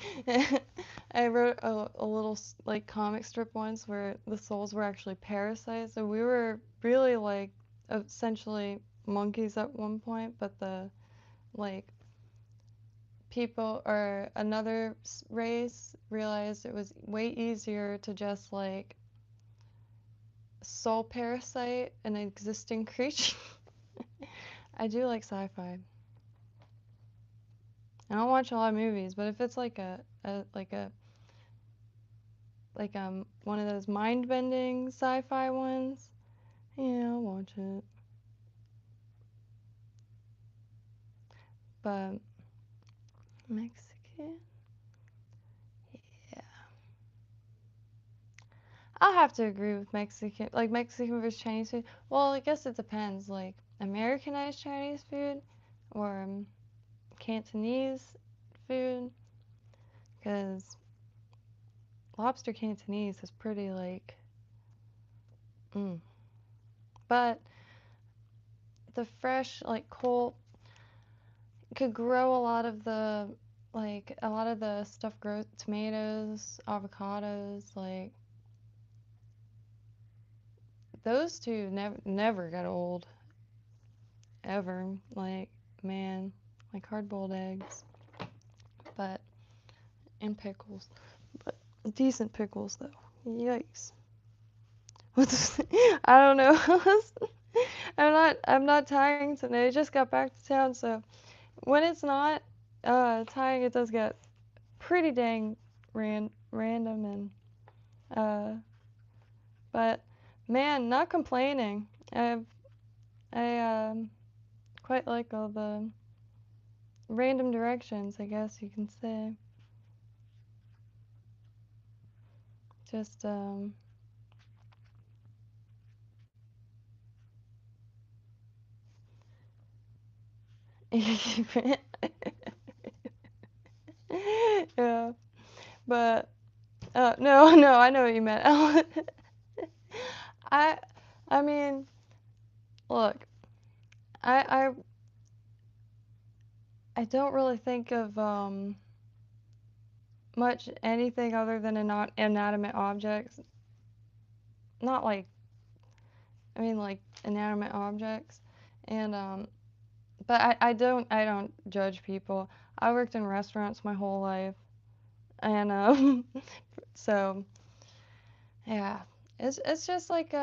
I wrote a little like comic strip once where the souls were actually parasites. So we were really like essentially monkeys at one point, but the like people or another race realized it was way easier to just like soul parasite an existing creature. I do like sci-fi. I don't watch a lot of movies, but if it's like a one of those mind-bending sci-fi ones, yeah, I'll watch it. But Mexican, yeah, I'll have to agree with Mexican, like Mexican versus Chinese food. Well, I guess it depends, like Americanized Chinese food or Cantonese food, because lobster Cantonese is pretty like, mm. But the fresh like cold could grow a lot of the stuff grow tomatoes, avocados, like those two never get old ever. Like man, like hard-boiled eggs, but and pickles, but decent pickles though. Yikes. I don't know. I'm not tiring today. I just got back to town, so when it's not tiring, it does get pretty dang random and uh but man, not complaining. I quite like all the random directions, I guess you can say. Just yeah, but no, no, I know what you meant. I I mean, look, I I I don't really think of much anything other than not inanimate objects. Not like I mean like inanimate objects. And but I don't judge people. I worked in restaurants my whole life. And so yeah. It's just like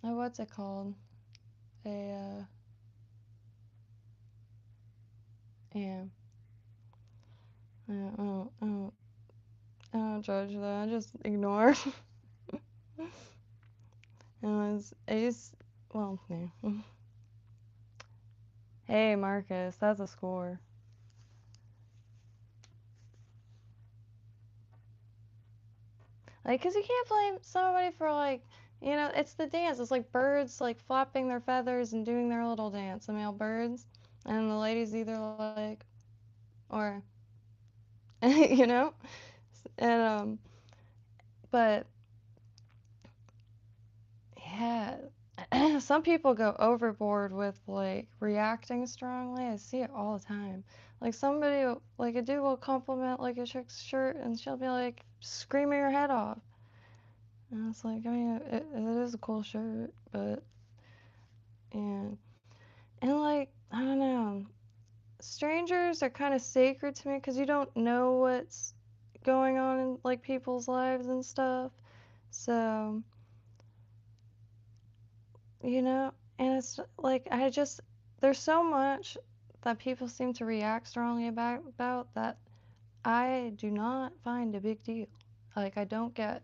what's it called? A yeah. I don't judge that. I just ignore. I used well, yeah. Hey Marcus, that's a score. Like, 'cause you can't blame somebody for like, it's the dance. It's like birds like flapping their feathers and doing their little dance, the male birds, and the ladies either like, or, you know, and but yeah, some people go overboard with like reacting strongly. I see it all the time. Like like a dude will compliment like a chick's shirt, and she'll be like screaming her head off. And it's like, I mean, it is a cool shirt, but and like I don't know, strangers are kind of sacred to me because you don't know what's going on in like people's lives and stuff. So, you know, and it's like there's so much that people seem to react strongly about that I do not find a big deal. Like I don't get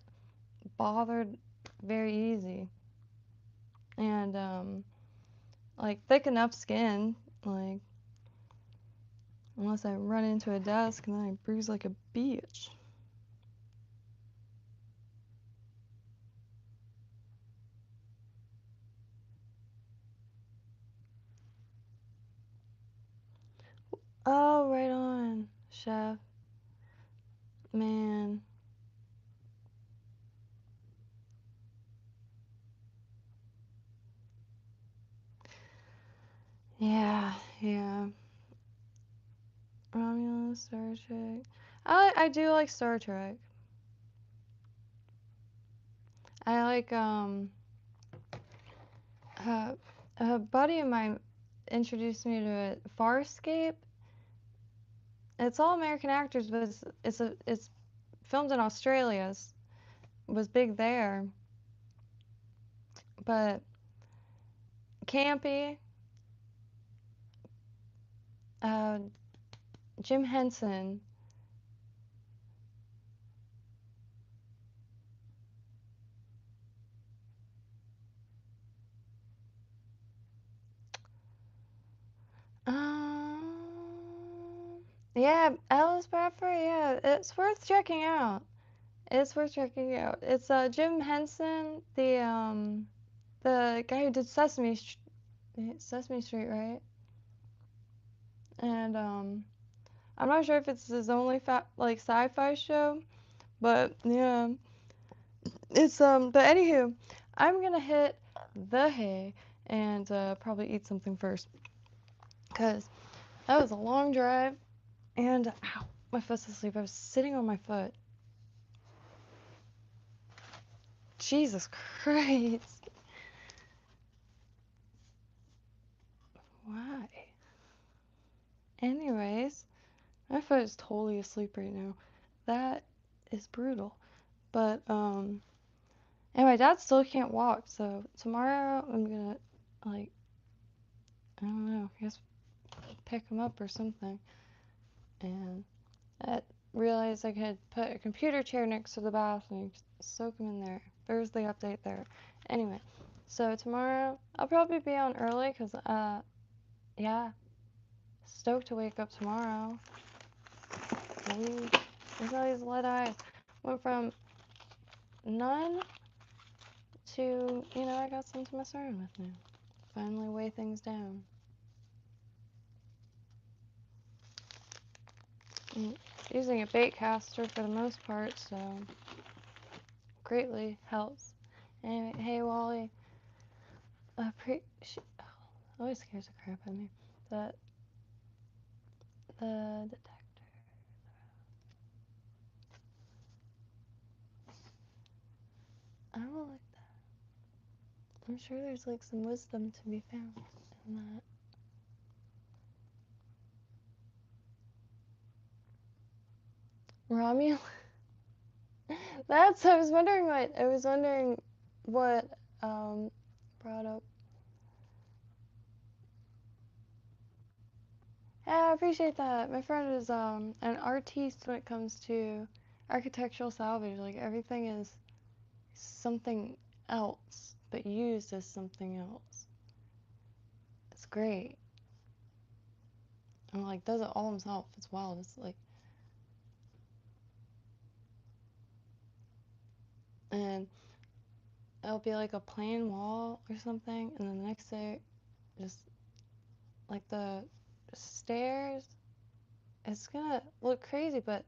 bothered very easy. And like thick enough skin, like unless I run into a desk and then I bruise like a bitch. Oh, right on, chef. Man. Yeah, yeah. Romulus, Star Trek. I do like Star Trek. I like a buddy of mine introduced me to it, Farscape. It's all American actors, but it's filmed in Australia. Was big there, but campy. Uh, Jim Henson. Yeah, Alice Bradford. Yeah, it's worth checking out. It's worth checking out. It's Jim Henson, the guy who did Sesame Street, right? And I'm not sure if it's his only like sci-fi show, but yeah, it's But anywho, I'm gonna hit the hay and probably eat something first, cause that was a long drive and ow, my foot's asleep. I was sitting on my foot. Jesus Christ. Why? Anyways, my foot is totally asleep right now. That is brutal. But and my dad still can't walk, so tomorrow I'm gonna like I don't know, I guess pick him up or something. And I realized I could put a computer chair next to the bath and soak him in there. There's the update there. Anyway, so tomorrow I'll probably be on early because yeah, stoked to wake up tomorrow. Look at these lead eyes. Went from none to, I got some to mess around with now. Finally weigh things down. I'm using a bait caster for the most part, so greatly helps. Anyway, hey Wally, always scares the crap out of me. The detector. I don't like that. I'm sure there's like some wisdom to be found in that. Romulus. I was wondering what brought up. Yeah, I appreciate that. My friend is an artiste when it comes to architectural salvage. Like everything is something else, but used as something else. It's great. And like does it all himself. It's wild. It's like, and it'll be like a plain wall or something, and then the next day, just like the stairs. It's gonna look crazy, but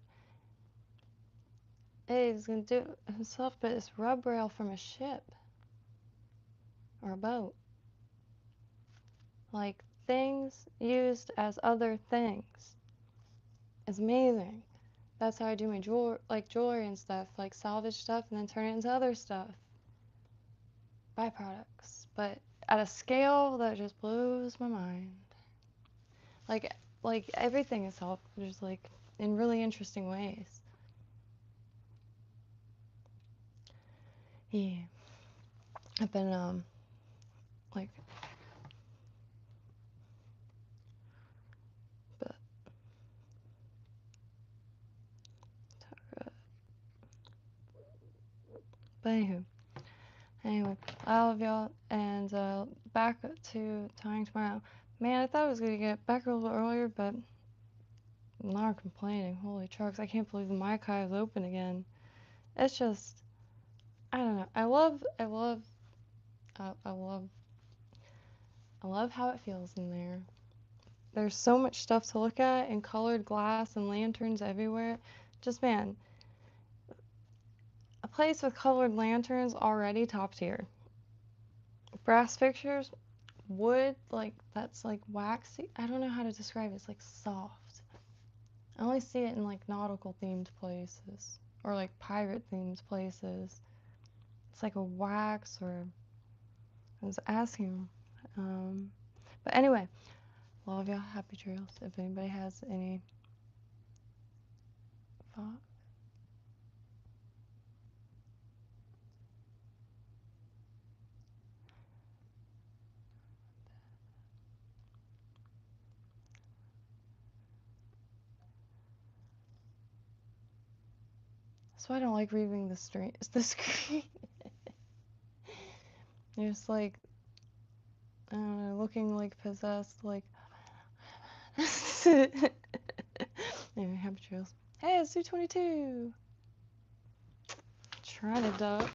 he's gonna do it himself. But it's rub rail from a ship or a boat. Like things used as other things. It's amazing. That's how I do my jewelry and stuff, like salvage stuff, and then turn it into other stuff, byproducts. But at a scale that just blows my mind. Like everything is salvaged, like in really interesting ways. Yeah. I've been, like, but, anyway, I love y'all, and, back to tying tomorrow. Man, I thought I was gonna get back a little earlier, but I'm not complaining. Holy trucks, I can't believe the mic is open again. It's just, I don't know. I love how it feels in there. There's so much stuff to look at, and colored glass and lanterns everywhere. Just, man, a place with colored lanterns already top tier. Brass fixtures, wood, like, that's like waxy. I don't know how to describe it. It's like soft. I only see it in like nautical themed places or like pirate themed places. It's like a wax, or I was asking. But anyway, love y'all. Happy trails. If anybody has any thoughts. That's why I don't like reading the screen. Just like, I don't know, looking like possessed, like. Anyway, happy trails. Hey, it's 222. Trying to duck.